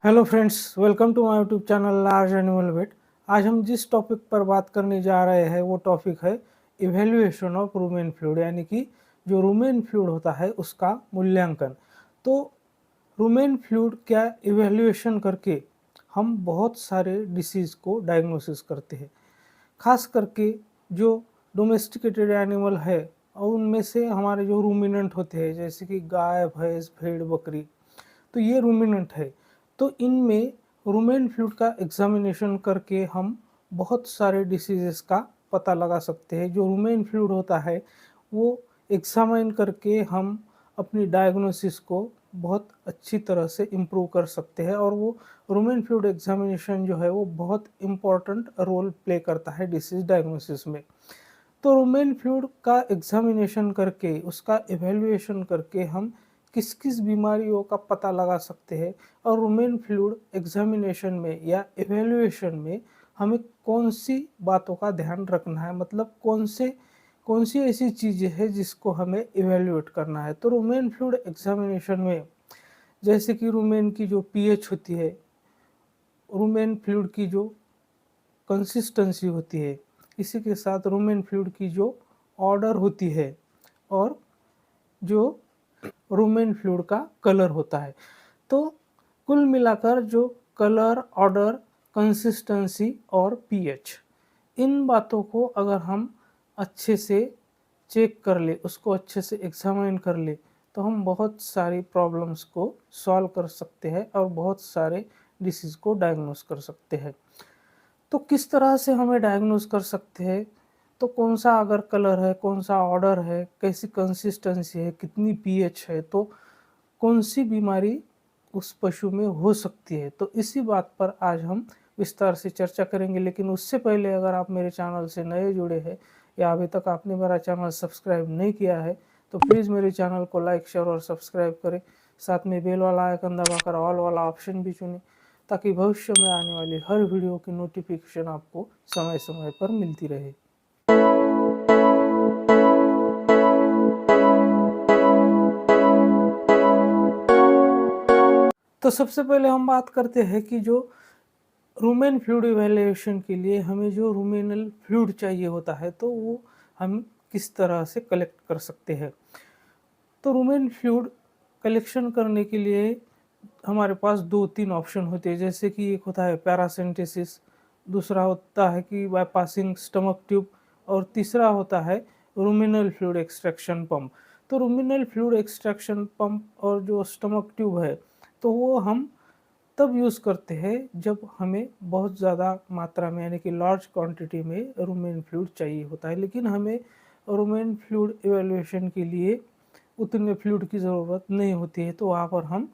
Hello friends, welcome to my YouTube channel large animal vet. आज हम जिस topic पर बात करने जा रहे हैं वो टॉपिक है इवैल्यूएशन ऑफ रूमेन फ्लूइड, यानी कि जो रूमेन फ्लूइड होता है उसका मूल्यांकन। तो रूमेन फ्लूइड क्या इवैल्यूएशन करके हम बहुत सारे डिसीज़ को डायग्नोसिस करते हैं। खास करके जो डोमेस्टिकेटेड एनिमल है और उनमें से हमारे जो रूमिनेंट होते हैं जैसे कि गाय, भैंस, भेड़, बकरी, तो ये रूमिनेंट है। तो इनमें रूमेन फ्लूइड का एग्जामिनेशन करके हम बहुत सारे डिसीजेस का पता लगा सकते हैं। जो रूमेन फ्लूइड होता है वो एग्जामिन करके हम अपनी डायग्नोसिस को बहुत अच्छी तरह से इम्प्रूव कर सकते हैं, और वो रूमेन फ्लूइड एग्जामिनेशन जो है वो बहुत इम्पोर्टेंट रोल प्ले करता है डिसीज डायग्नोसिस में। तो रूमेन फ्लूइड का एग्जामिनेशन करके उसका एवेल्युएशन करके हम किस किस बीमारियों का पता लगा सकते हैं, और रूमेन फ्लूइड एग्जामिनेशन में या एवेल्युएशन में हमें कौन सी बातों का ध्यान रखना है, मतलब कौन सी ऐसी चीज़ें हैं जिसको हमें इवेल्युएट करना है। तो रूमेन फ्लूइड एग्जामिनेशन में जैसे कि रूमेन की जो पीएच होती है, रूमेन फ्लूइड की जो कंसिस्टेंसी होती है, इसी के साथ रूमेन फ्लूइड की जो ऑर्डर होती है, और जो रूमेन फ्लूइड का कलर होता है। तो कुल मिलाकर जो कलर, ऑर्डर, कंसिस्टेंसी और पीएच, इन बातों को अगर हम अच्छे से चेक कर ले, उसको अच्छे से एग्जामिन कर ले, तो हम बहुत सारी प्रॉब्लम्स को सॉल्व कर सकते हैं और बहुत सारे डिसीज़ को डायग्नोस कर सकते हैं। तो किस तरह से हमें डायग्नोस कर सकते हैं? तो कौन सा अगर कलर है, कौन सा ऑर्डर है, कैसी कंसिस्टेंसी है, कितनी पीएच है, तो कौन सी बीमारी उस पशु में हो सकती है। तो इसी बात पर आज हम विस्तार से चर्चा करेंगे। लेकिन उससे पहले अगर आप मेरे चैनल से नए जुड़े हैं या अभी तक आपने मेरा चैनल सब्सक्राइब नहीं किया है तो प्लीज़ मेरे चैनल को लाइक, शेयर और सब्सक्राइब करें। साथ में बेल वाला आइकन दबाकर ऑल वाला ऑप्शन भी चुनें, ताकि भविष्य में आने वाली हर वीडियो की नोटिफिकेशन आपको समय समय पर मिलती रहे। तो सबसे पहले हम बात करते हैं कि जो रूमेन फ्लूइड इवैल्यूएशन के लिए हमें जो रूमेनल फ्लूइड चाहिए होता है तो वो हम किस तरह से कलेक्ट कर सकते हैं। तो रूमेन फ्लूइड कलेक्शन करने के लिए हमारे पास 2-3 ऑप्शन होते हैं। जैसे कि एक होता है पैरासिंथेसिस, दूसरा होता है कि बाय पासिंग स्टमक ट्यूब, और तीसरा होता है रूमिनल फ्लूइड एक्सट्रैक्शन पंप। तो रूमिनल फ्लूइड एक्सट्रैक्शन पंप और जो स्टमक ट्यूब है तो वो हम तब यूज़ करते हैं जब हमें बहुत ज़्यादा मात्रा में, यानी कि लार्ज क्वांटिटी में रूमेन फ्लूइड चाहिए होता है। लेकिन हमें रूमेन फ्लूइड इवैल्यूएशन के लिए उतने फ्लूइड की ज़रूरत नहीं होती है, तो वहाँ पर हम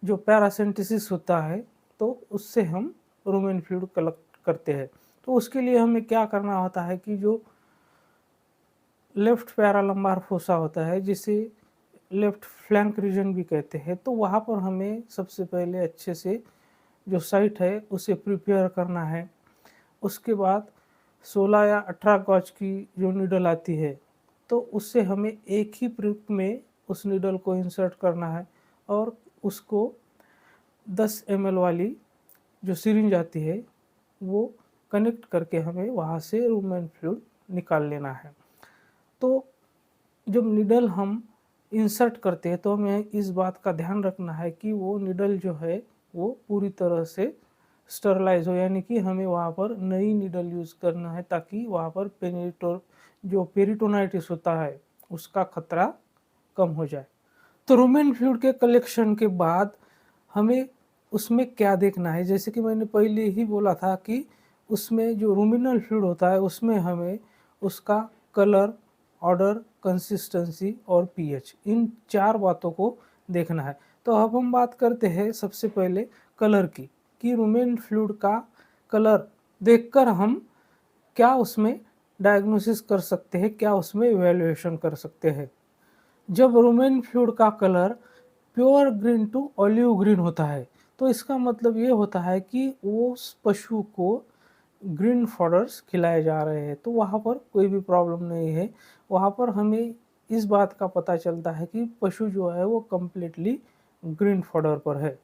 जो पैरासिंथेसिस होता है तो उससे हम रूमेन फ्लूइड कलेक्ट करते हैं। तो उसके लिए हमें क्या करना होता है कि जो लेफ्ट पैरालम्बार फोसा होता है, जिसे लेफ्ट फ्लैंक रीजन भी कहते हैं, तो वहाँ पर हमें सबसे पहले अच्छे से जो साइट है उसे प्रिपेयर करना है। उसके बाद 16 या 18 गॉज की जो नीडल आती है तो उससे हमें एक ही प्रिक में उस नीडल को इंसर्ट करना है, और उसको 10 ml वाली जो सिरिंज आती है वो कनेक्ट करके हमें वहाँ से रूमेन फ्लूइड निकाल लेना है। तो जब निडल हम इंसर्ट करते हैं तो हमें इस बात का ध्यान रखना है कि वो निडल जो है वो पूरी तरह से स्टरलाइज हो, यानी कि हमें वहाँ पर नई निडल यूज़ करना है ताकि वहाँ पर जो पेरिटोनाइटिस होता है उसका खतरा कम हो जाए। तो रूमेन फ्लूइड के कलेक्शन के बाद हमें उसमें क्या देखना है, जैसे कि मैंने पहले ही बोला था कि उसमें जो रूमिनल फ्लूइड होता है उसमें हमें उसका कलर, ऑर्डर, कंसिस्टेंसी और पीएच, इन 4 बातों को देखना है। तो अब हम बात करते हैं सबसे पहले कलर की, कि रूमेन फ्लूइड का कलर देखकर हम क्या उसमें डायग्नोसिस कर सकते हैं, क्या उसमें इवैल्यूएशन कर सकते हैं। जब रूमेन फ्लूइड का colour pure green to olive green होता है तो इसका मतलब ये होता है कि वो उस पशु को ग्रीन फॉडर्स खिलाए जा रहे हैं, तो वहाँ पर कोई भी प्रॉब्लम नहीं है। वहाँ पर हमें इस बात का पता चलता है कि पशु जो है वो कम्प्लीटली ग्रीन फॉडर पर है।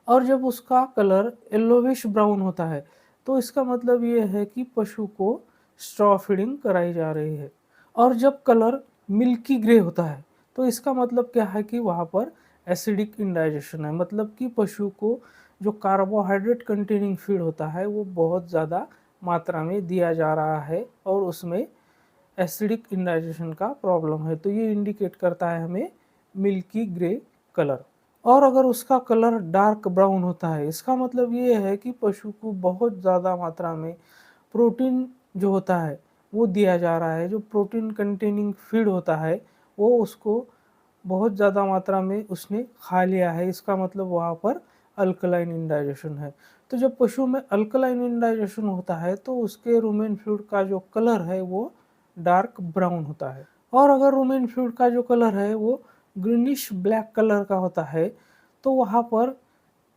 और जब उसका कलर येलोविश ब्राउन होता है तो इसका मतलब ये है कि पशु को स्ट्रॉ फीडिंग कराई जा रही है। और जब कलर मिल्की ग्रे होता है तो इसका मतलब क्या है कि वहाँ पर एसिडिक इंडाइजेशन है, मतलब कि पशु को जो कार्बोहाइड्रेट कंटेनिंग फीड होता है वो बहुत ज़्यादा मात्रा में दिया जा रहा है और उसमें एसिडिक इंडाइजेशन का प्रॉब्लम है। तो ये इंडिकेट करता है हमें मिल्की ग्रे कलर। और अगर उसका कलर डार्क ब्राउन होता है इसका मतलब ये है कि पशु को बहुत ज़्यादा मात्रा में प्रोटीन जो होता है वो दिया जा रहा है। जो प्रोटीन कंटेनिंग फीड होता है वो उसको बहुत ज़्यादा मात्रा में उसने खा लिया है, इसका मतलब वहाँ पर अल्कलाइन इंडाइजेशन है। तो जब पशु में अल्कलाइन इंडाइजेशन होता है तो उसके रूमेन फ्लूइड का जो कलर है वो डार्क ब्राउन होता है। और अगर रूमेन फ्लूइड का जो कलर है वो ग्रीनिश ब्लैक कलर का होता है तो वहाँ पर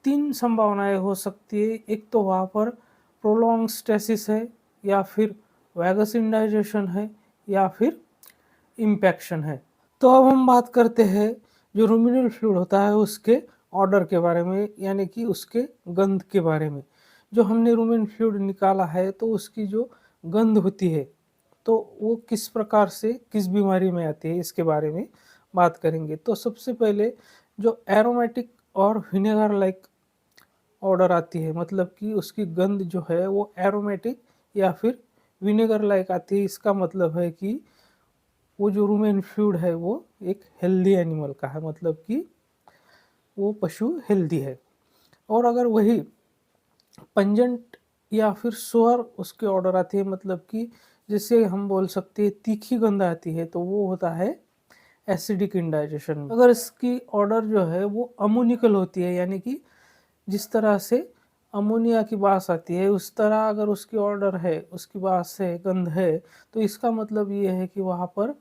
3 संभावनाएं हो सकती है। एक तो वहाँ पर प्रोलॉन्ग स्टेसिस है, या फिर वैगस इंडाइजेशन है, या फिर इम्पैक्शन है। तो अब हम बात करते हैं जो रूमिनल फ्लूइड होता है उसके ऑर्डर के बारे में, यानी कि उसके गंध के बारे में। जो हमने रूमिनल फ्लूइड निकाला है तो उसकी जो गंध होती है तो वो किस प्रकार से किस बीमारी में आती है इसके बारे में बात करेंगे। तो सबसे पहले जो एरोमेटिक और विनेगर लाइक ऑर्डर आती है, मतलब कि उसकी गंध जो है वो एरोमेटिक या फिर विनेगर लाइक आती है। इसका मतलब है कि वो जो रूमेन फ्लूइड है वो एक हेल्दी एनिमल का है, मतलब कि वो पशु हेल्दी है। और अगर वही पंजेंट या फिर सोअर उसके ऑर्डर आती है, मतलब कि जैसे हम बोल सकते हैं तीखी गंध आती है, तो वो होता है एसिडिक इंडाइजेशन में। अगर इसकी ऑर्डर जो है वो अमोनिकल होती है, यानी कि जिस तरह से अमोनिया की बास आती है उस तरह अगर उसकी ऑर्डर है, उसकी बास है, गंध है, तो इसका मतलब ये है कि वहाँ पर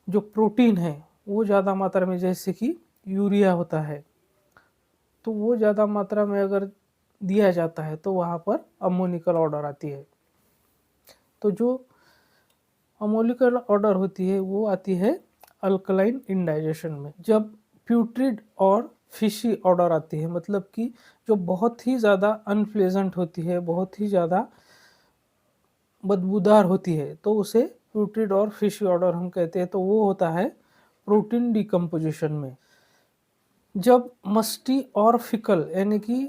जो प्रोटीन है वो ज़्यादा मात्रा में, जैसे कि यूरिया होता है, तो वो ज़्यादा मात्रा में अगर दिया जाता है तो वहाँ पर अमोनिकल ऑर्डर आती है। तो जो अमोनिकल ऑर्डर होती है वो आती है अल्कलाइन इंडाइजेशन में। जब प्यूट्रिड और फिशी ऑर्डर आती है, मतलब कि जो बहुत ही ज़्यादा अनप्लेजेंट होती है, बहुत ही ज़्यादा बदबूदार होती है, तो उसे प्यूट्रिड और फिशी ऑर्डर हम कहते हैं। तो वो होता है प्रोटीन डिकम्पोजिशन में। जब मस्टी और फिकल, यानी कि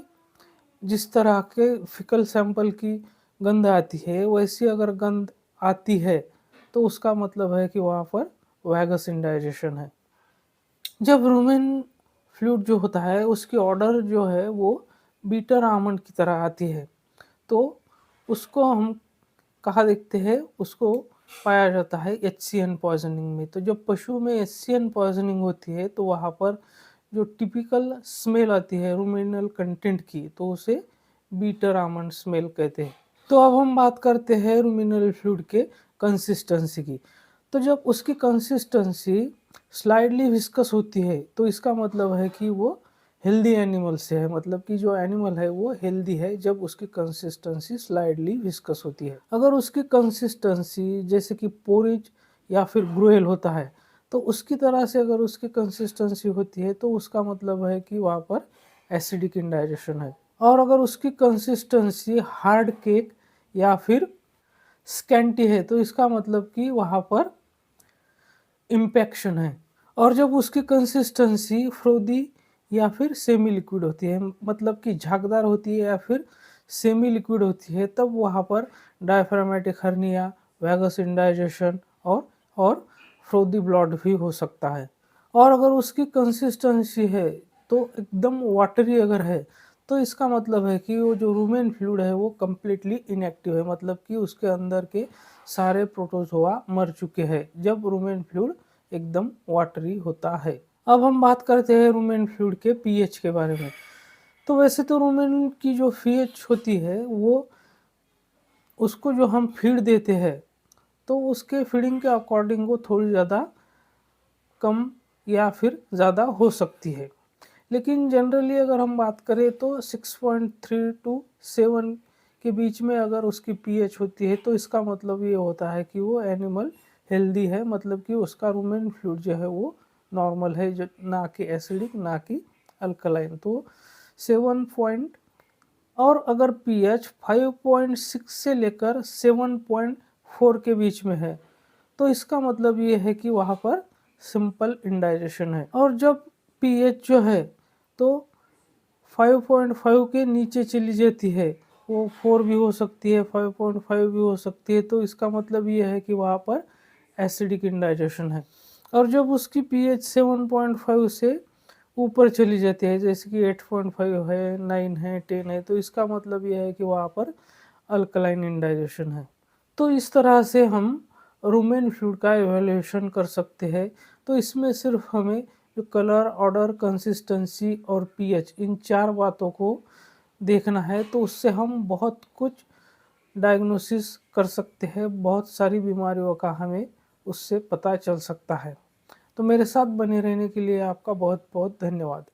जिस तरह के फिकल सैंपल की गंध आती है वैसी अगर गंध आती है तो उसका मतलब है कि वहाँ पर वैगस इंडाइजेशन है। जब रूमेन फ्लूइड जो होता है उसकी ऑर्डर जो है वो बीटर आमंड की तरह आती है, तो उसको हम कहाँ देखते हैं, उसको पाया जाता है HCN पॉइजनिंग में। तो जब पशु में HCN पॉइजनिंग होती है तो वहाँ पर जो टिपिकल स्मेल आती है रूमेनल कंटेंट की, तो उसे बीटर आमंड स्मेल कहते हैं। तो अब हम बात करते हैं रूमिनल फ्लूइड के कंसिस्टेंसी की। तो जब उसकी कंसिस्टेंसी स्लाइडली विस्कस होती है तो इसका मतलब है कि वो हेल्दी एनिमल से है, मतलब कि जो एनिमल है वो हेल्दी है जब उसकी कंसिस्टेंसी स्लाइडली विस्कस होती है। अगर उसकी कंसिस्टेंसी जैसे कि पोरिज या फिर ग्रोएल होता है तो उसकी तरह से अगर उसकी कंसिस्टेंसी होती है तो उसका मतलब है कि वहाँ पर एसिडिक इंडाइजेशन है। और अगर उसकी कंसिस्टेंसी हार्ड केक या फिर स्कैंटी है तो इसका मतलब कि वहाँ पर इम्पैक्शन है। और जब उसकी कंसिस्टेंसी फ्रोदी या फिर सेमी लिक्विड होती है, मतलब कि झागदार होती है या फिर सेमी लिक्विड होती है, तब वहाँ पर डायफ्रामेटिक हर्निया, वैगस इंडाइजेशन और फ्रोदी ब्लड भी हो सकता है। और अगर उसकी कंसिस्टेंसी है तो एकदम वाटरी अगर है तो इसका मतलब है कि वो जो रूमेन फ्लूइड है वो कम्प्लीटली इनएक्टिव है, मतलब कि उसके अंदर के सारे प्रोटोजोआ मर चुके हैं जब रूमेन फ्लूइड एकदम वाटरी होता है। अब हम बात करते हैं रूमेन फ्लूइड के पीएच के बारे में। तो वैसे तो रूमेन की जो पीएच होती है वो उसको जो हम फीड देते हैं तो उसके फीडिंग के अकॉर्डिंग वो थोड़ी ज़्यादा कम या फिर ज़्यादा हो सकती है। लेकिन जनरली अगर हम बात करें तो 6.3 टू 7 के बीच में अगर उसकी पीएच होती है तो इसका मतलब ये होता है कि वो एनिमल हेल्दी है, मतलब कि उसका रूमेन फ्लूइड जो है वो नॉर्मल है, जो ना कि एसिडिक ना कि अल्कलाइन। तो 7 पॉइंट, और अगर पीएच 5.6 से लेकर 7.4 के बीच में है तो इसका मतलब ये है कि वहाँ पर सिंपल इंडाइजेशन है। और जब पीएच जो है तो 5.5 के नीचे चली जाती है, वो 4 भी हो सकती है, 5.5 भी हो सकती है, तो इसका मतलब ये है कि वहाँ पर एसिडिक इंडाइजेशन है। और जब उसकी पीएच 7.5 से ऊपर चली जाती है, जैसे कि 8.5 है, 9 है, 10 है, तो इसका मतलब ये है कि वहाँ पर अल्कलाइन इंडाइजेशन है। तो इस तरह से हम रूमेन फ्लूइड का इवैल्यूएशन कर सकते हैं। तो इसमें सिर्फ हमें जो कलर, ऑर्डर, कंसिस्टेंसी और पीएच, इन 4 बातों को देखना है, तो उससे हम बहुत कुछ डायग्नोसिस कर सकते हैं, बहुत सारी बीमारियों का हमें उससे पता चल सकता है। तो मेरे साथ बने रहने के लिए आपका बहुत बहुत धन्यवाद।